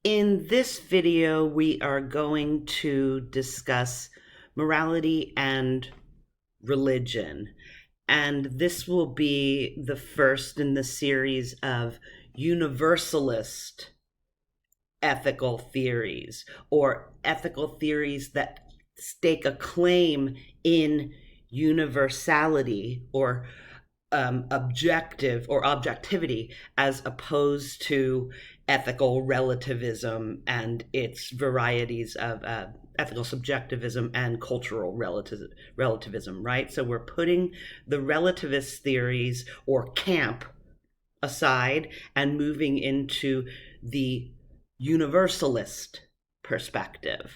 In this video, we are going to discuss morality and religion. And this will be the first in the series of universalist ethical theories, or ethical theories that stake a claim in universality or objective or objectivity, as opposed to ethical relativism and its varieties of ethical subjectivism and cultural relativism, right? So we're putting the relativist theories or camp aside and moving into the universalist perspective.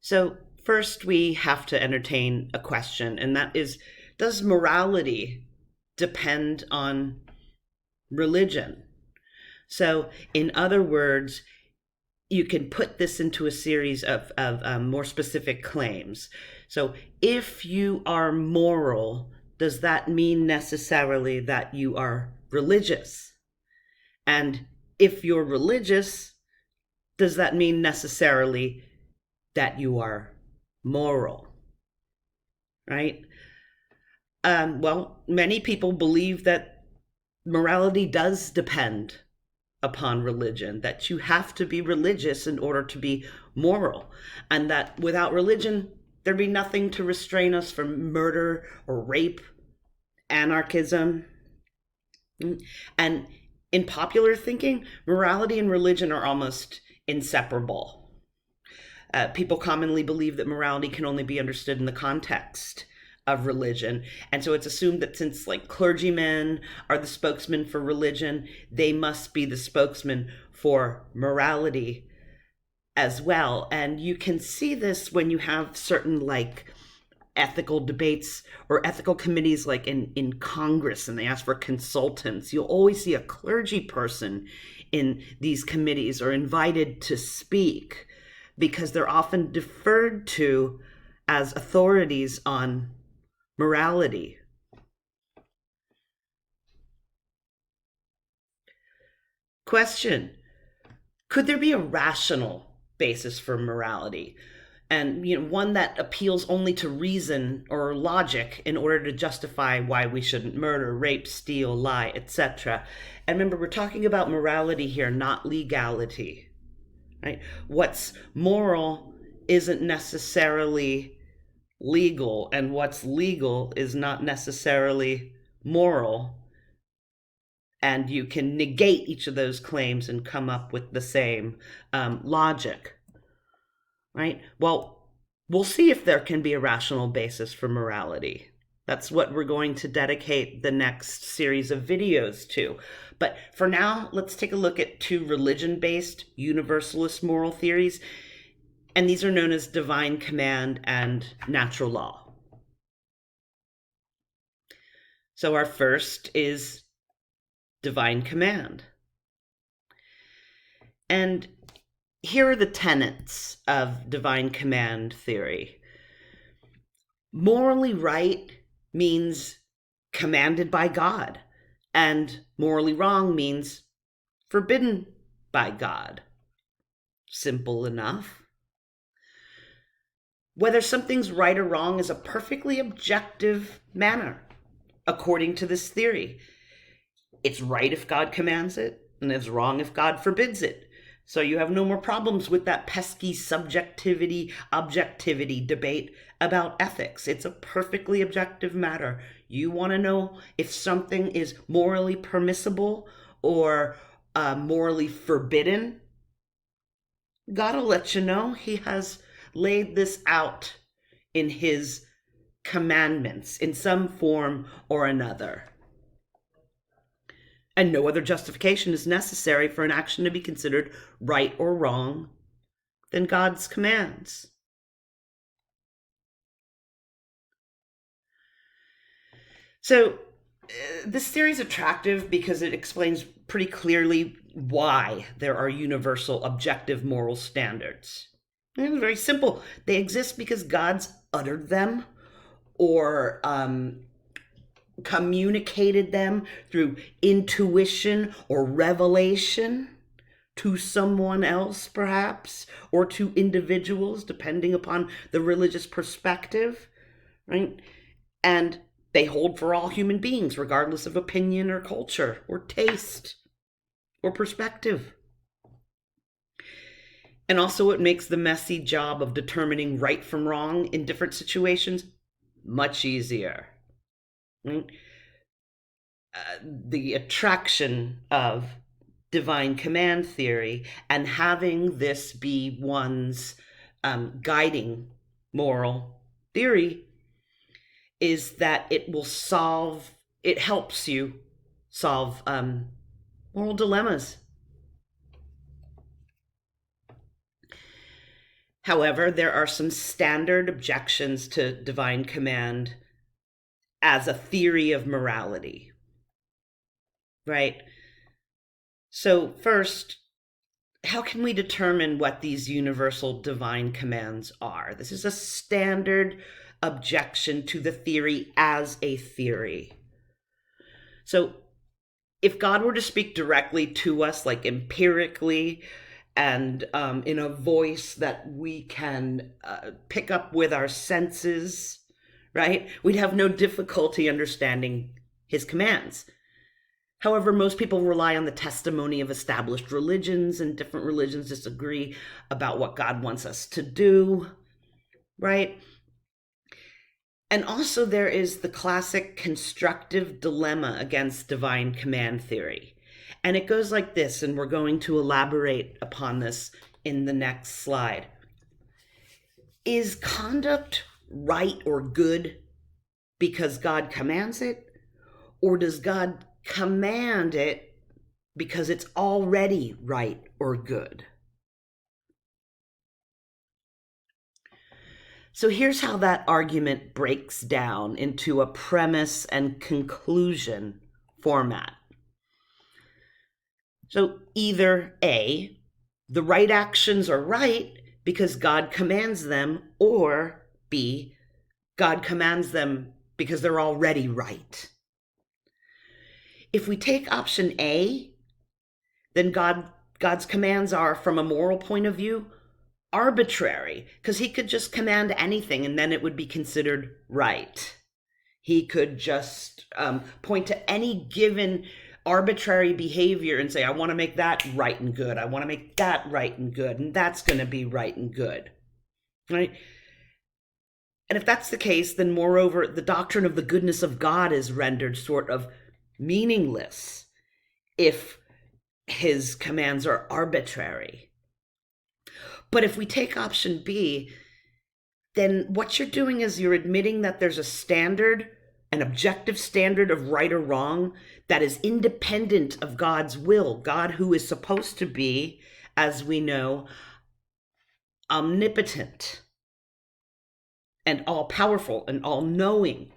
So first we have to entertain a question, and that is, does morality depend on religion? So in other words, you can put this into a series of more specific claims. So if you are moral, does that mean necessarily that you are religious? And if you're religious, does that mean necessarily that you are moral? Right? Well, many people believe that morality does depend upon religion, that you have to be religious in order to be moral, and that without religion, there'd be nothing to restrain us from murder or rape, anarchism. And in popular thinking, morality and religion are almost inseparable. People commonly believe that morality can only be understood in the context of religion. And so it's assumed that since clergymen are the spokesman for religion, they must be the spokesman for morality as well. And you can see this when you have certain ethical debates or ethical committees in Congress, and they ask for consultants. You'll always see a clergy person in these committees or invited to speak, because they're often deferred to as authorities on morality. Question: could there be a rational basis for morality? And one that appeals only to reason or logic in order to justify why we shouldn't murder, rape, steal, lie, etc. And remember, we're talking about morality here, not legality. Right? What's moral isn't necessarily legal, and what's legal is not necessarily moral. And you can negate each of those claims and come up with the same logic. Right? Well, we'll see if there can be a rational basis for morality. That's what we're going to dedicate the next series of videos to. But for now, let's take a look at two religion-based universalist moral theories. And these are known as divine command and natural law. So our first is divine command. And here are the tenets of divine command theory. Morally right means commanded by God, and morally wrong means forbidden by God. Simple enough. Whether something's right or wrong is a perfectly objective manner, according to this theory. It's right if God commands it, and it's wrong if God forbids it. So you have no more problems with that pesky subjectivity, objectivity debate about ethics. It's a perfectly objective matter. You want to know if something is morally permissible or morally forbidden? God will let you know. He has laid this out in his commandments in some form or another. And no other justification is necessary for an action to be considered right or wrong than God's commands. So this theory is attractive because it explains pretty clearly why there are universal objective moral standards. And it's very simple. They exist because God's uttered them or communicated them through intuition or revelation to someone else, perhaps, or to individuals, depending upon the religious perspective, right? And they hold for all human beings, regardless of opinion or culture or taste or perspective. And also, it makes the messy job of determining right from wrong in different situations much easier. Right? The attraction of divine command theory and having this be one's guiding moral theory is that it helps you solve moral dilemmas. However, there are some standard objections to divine command as a theory of morality, right? So first, how can we determine what these universal divine commands are? This is a standard objection to the theory as a theory. So if God were to speak directly to us, like empirically, and in a voice that we can pick up with our senses, right? We'd have no difficulty understanding his commands. However, most people rely on the testimony of established religions, and different religions disagree about what God wants us to do, right? And also there is the classic constructive dilemma against divine command theory. And it goes like this, and we're going to elaborate upon this in the next slide. Is conduct right or good because God commands it? Or does God command it because it's already right or good? So here's how that argument breaks down into a premise and conclusion format. So either A, the right actions are right because God commands them, or B, God commands them because they're already right. If we take option A, then God's commands are, from a moral point of view, arbitrary, because he could just command anything and then it would be considered right. He could just point to any given arbitrary behavior and say, I want to make that right and good. I want to make that right and good. And that's going to be right and good. Right? And if that's the case, then moreover, the doctrine of the goodness of God is rendered sort of meaningless if his commands are arbitrary. But if we take option B, then what you're doing is you're admitting that there's a standard, an objective standard of right or wrong that is independent of God's will. God, who is supposed to be, as we know, omnipotent and all-powerful and all-knowing.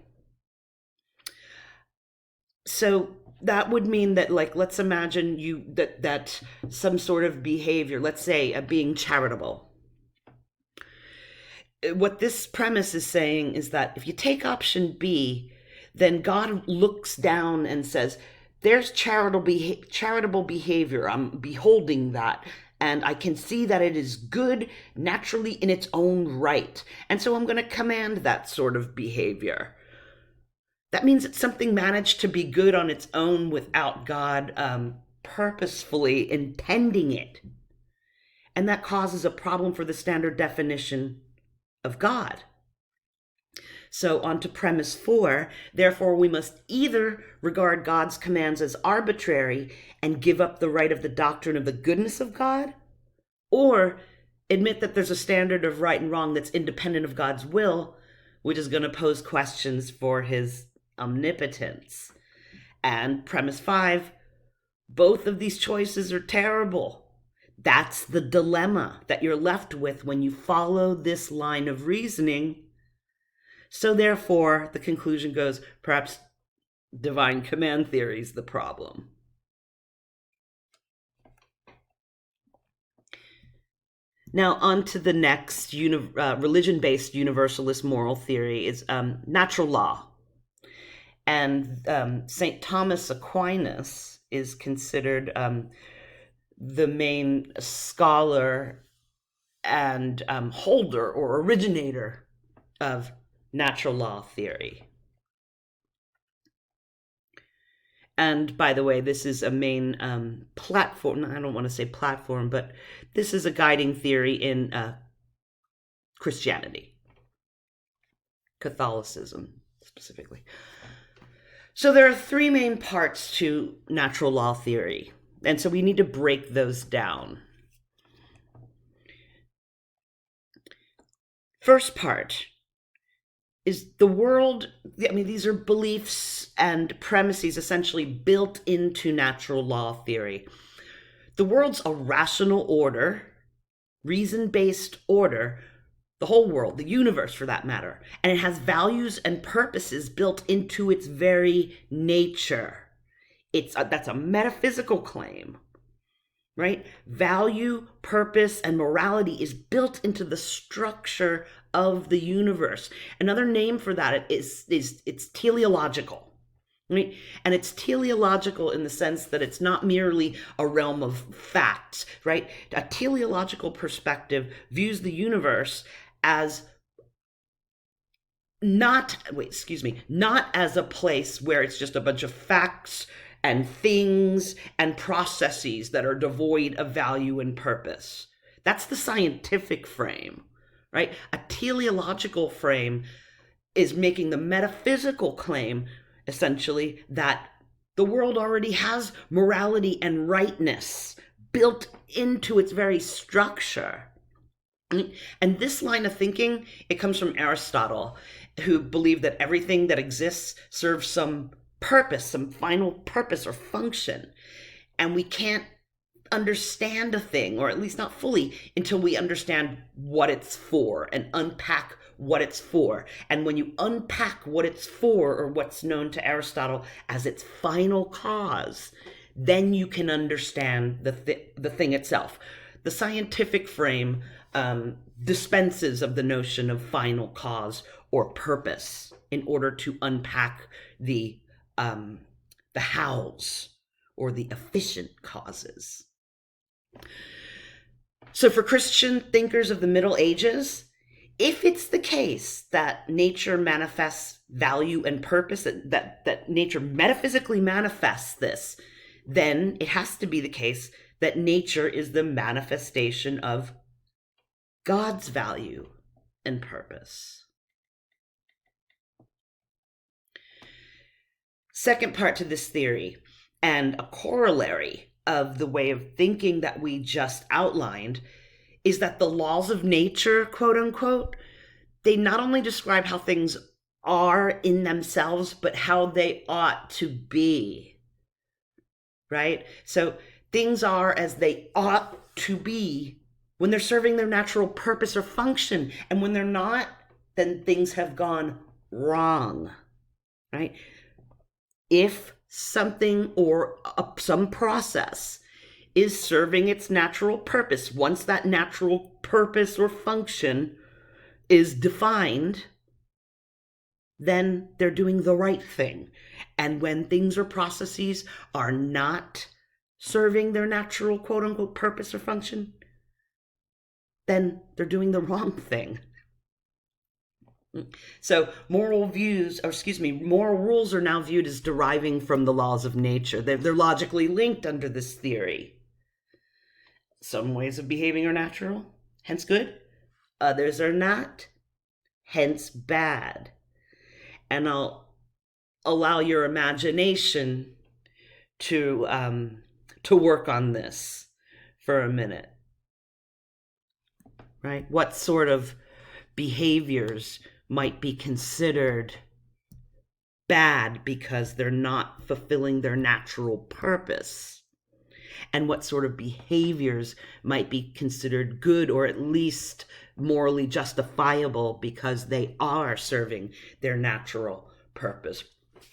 So that would mean that, like, let's imagine that some sort of behavior, let's say being charitable. What this premise is saying is that if you take option B, then God looks down and says, there's charitable behavior. I'm beholding that. And I can see that it is good naturally in its own right. And so I'm going to command that sort of behavior. That means that something managed to be good on its own without God purposefully intending it. And that causes a problem for the standard definition of God. So on to premise 4, therefore we must either regard God's commands as arbitrary and give up the right of the doctrine of the goodness of God, or admit that there's a standard of right and wrong that's independent of God's will, which is going to pose questions for his omnipotence. And premise 5, both of these choices are terrible. That's the dilemma that you're left with when you follow this line of reasoning. So therefore, the conclusion goes, perhaps divine command theory is the problem. Now, on to the next religion-based universalist moral theory is natural law. And St. Thomas Aquinas is considered the main scholar and holder or originator of natural law theory. And by the way, this is a main platform. I don't want to say platform, but this is a guiding theory in Christianity, Catholicism specifically. So there are three main parts to natural law theory, and so we need to break those down. First part is the world. I mean, these are beliefs and premises essentially built into natural law theory. The world's a rational order, reason-based order, the whole world, the universe for that matter, and it has values and purposes built into its very nature. That's a metaphysical claim, right? Value, purpose, and morality is built into the structure of the universe. Another name for that is it's teleological, right? And it's teleological in the sense that it's not merely a realm of facts, right? A teleological perspective views the universe as not as a place where it's just a bunch of facts and things and processes that are devoid of value and purpose. That's the scientific frame, right? A teleological frame is making the metaphysical claim, essentially, that the world already has morality and rightness built into its very structure. And this line of thinking, it comes from Aristotle, who believed that everything that exists serves some purpose, some final purpose or function. And we can't understand a thing, or at least not fully, until we understand what it's for and unpack what it's for. And when you unpack what it's for, or what's known to Aristotle as its final cause, then you can understand the thing itself. The scientific frame dispenses of the notion of final cause or purpose in order to unpack the hows or the efficient causes. So for Christian thinkers of the Middle Ages, if it's the case that nature manifests value and purpose, that nature metaphysically manifests this, then it has to be the case that nature is the manifestation of God's value and purpose. Second part to this theory, and a corollary of the way of thinking that we just outlined, is that the laws of nature, quote unquote, they not only describe how things are in themselves, but how they ought to be, right? So things are as they ought to be when they're serving their natural purpose or function. And when they're not, then things have gone wrong, right? If something or some process is serving its natural purpose, once that natural purpose or function is defined, then they're doing the right thing. And when things or processes are not serving their natural quote unquote purpose or function, then they're doing the wrong thing. So moral rules are now viewed as deriving from the laws of nature. They're logically linked under this theory. Some ways of behaving are natural, hence good. Others are not, hence bad. And I'll allow your imagination to work on this for a minute. Right? What sort of behaviors might be considered bad because they're not fulfilling their natural purpose? And what sort of behaviors might be considered good, or at least morally justifiable, because they are serving their natural purpose?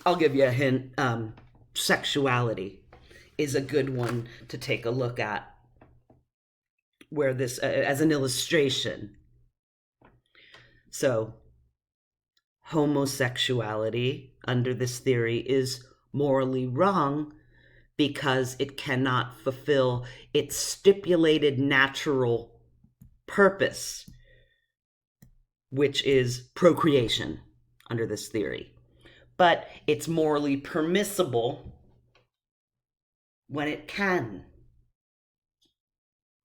I'll give you a hint. Sexuality is a good one to take a look at, where this as an illustration. So homosexuality, under this theory is morally wrong because it cannot fulfill its stipulated natural purpose, which is procreation under this theory. But it's morally permissible when it can.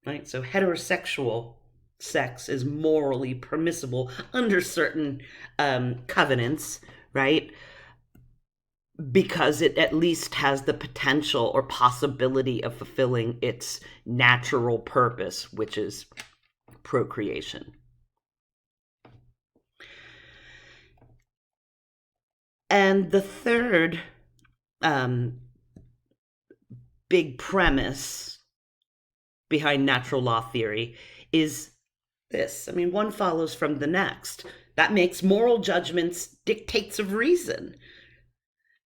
Right? So heterosexual sex is morally permissible under certain covenants, right? Because it at least has the potential or possibility of fulfilling its natural purpose, which is procreation. And the third big premise behind natural law theory is this. I mean, one follows from the next. That makes moral judgments dictates of reason.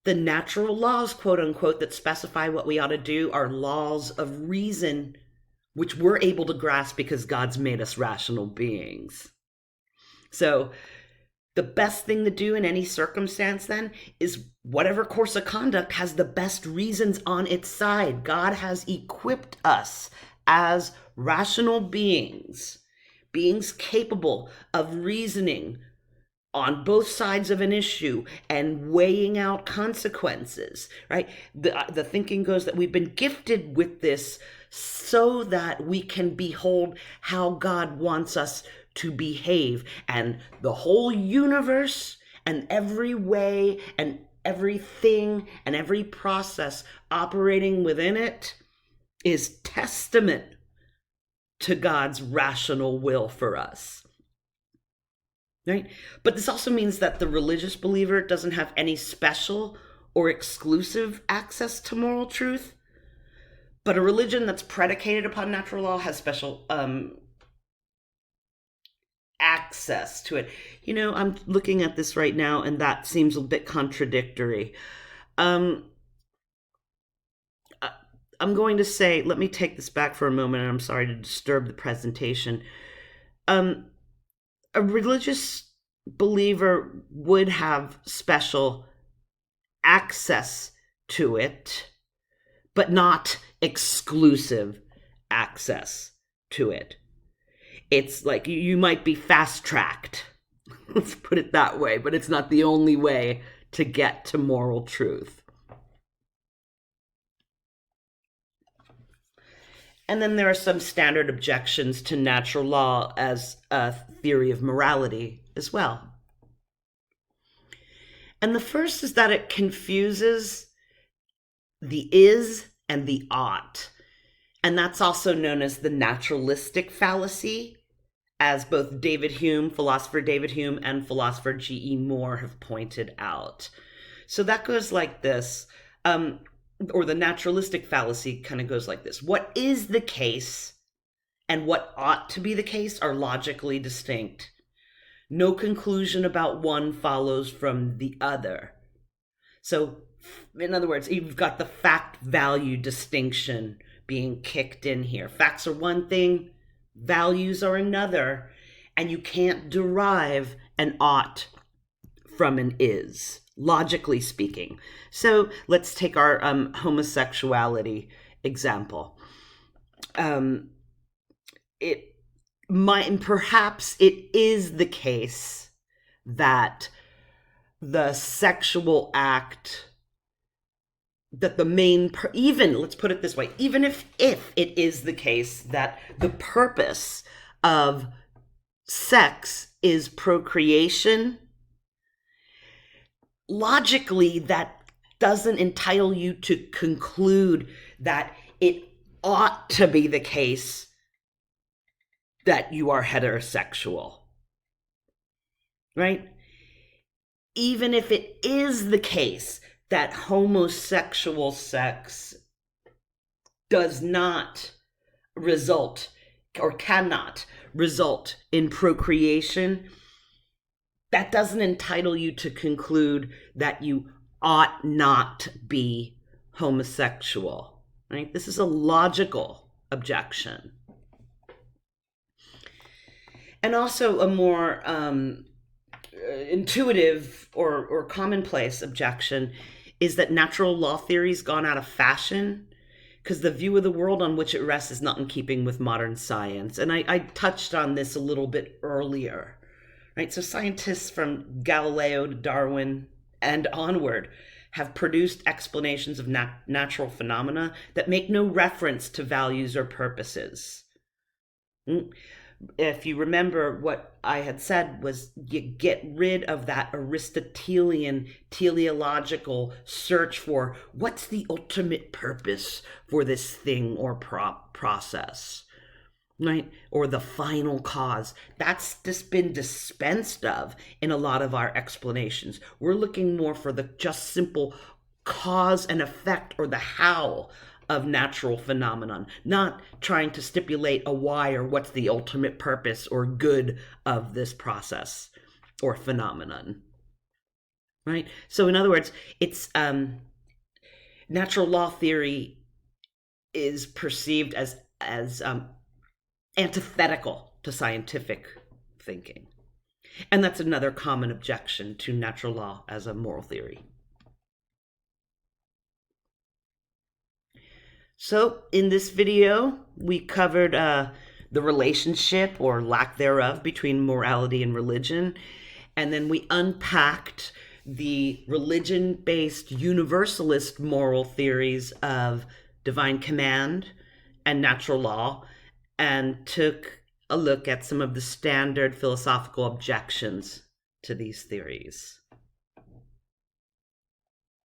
The natural laws, quote unquote, that specify what we ought to do are laws of reason, which we're able to grasp because God's made us rational beings. So the best thing to do in any circumstance then is whatever course of conduct has the best reasons on its side. God has equipped us as rational beings, beings capable of reasoning on both sides of an issue and weighing out consequences, right? The thinking goes that we've been gifted with this so that we can behold how God wants us to behave. And the whole universe and every way and everything and every process operating within it is testament to God's rational will for us. Right? But this also means that the religious believer doesn't have any special or exclusive access to moral truth. But a religion that's predicated upon natural law has special access to it. You know, I'm looking at this right now, and that seems a bit contradictory. I'm going to say, let me take this back for a moment, and I'm sorry to disturb the presentation. A religious believer would have special access to it, but not exclusive access to it. It's like you might be fast-tracked, let's put it that way, but it's not the only way to get to moral truth. And then there are some standard objections to natural law as a theory of morality as well. And the first is that it confuses the is and the ought. And that's also known as the naturalistic fallacy, as both philosopher David Hume, and philosopher G.E. Moore have pointed out. So that goes like this. Or the naturalistic fallacy kind of goes like this. What is the case and what ought to be the case are logically distinct. No conclusion about one follows from the other. So, in other words, you've got the fact-value distinction being kicked in here. Facts are one thing, values are another, and you can't derive an ought from an is, logically speaking. So let's take our homosexuality example. Perhaps it is the case that the sexual act, that the main, let's put it this way, even if it is the case that the purpose of sex is procreation, logically that doesn't entitle you to conclude that it ought to be the case that you are heterosexual, right? Even if it is the case that homosexual sex does not result or cannot result in procreation, that doesn't entitle you to conclude that you ought not be homosexual, right? This is a logical objection. And also a more intuitive or commonplace objection is that natural law theory's gone out of fashion because the view of the world on which it rests is not in keeping with modern science. And I touched on this a little bit earlier, right? So scientists from Galileo to Darwin and onward have produced explanations of natural phenomena that make no reference to values or purposes. If you remember, what I had said was you get rid of that Aristotelian teleological search for what's the ultimate purpose for this thing or process, right? Or the final cause. That's just been dispensed of in a lot of our explanations. We're looking more for the just simple cause and effect, or the how of natural phenomenon, not trying to stipulate a why or what's the ultimate purpose or good of this process or phenomenon, right? So in other words, it's natural law theory is perceived as antithetical to scientific thinking. And that's another common objection to natural law as a moral theory. So in this video, we covered the relationship or lack thereof between morality and religion. And then we unpacked the religion-based universalist moral theories of divine command and natural law, and took a look at some of the standard philosophical objections to these theories.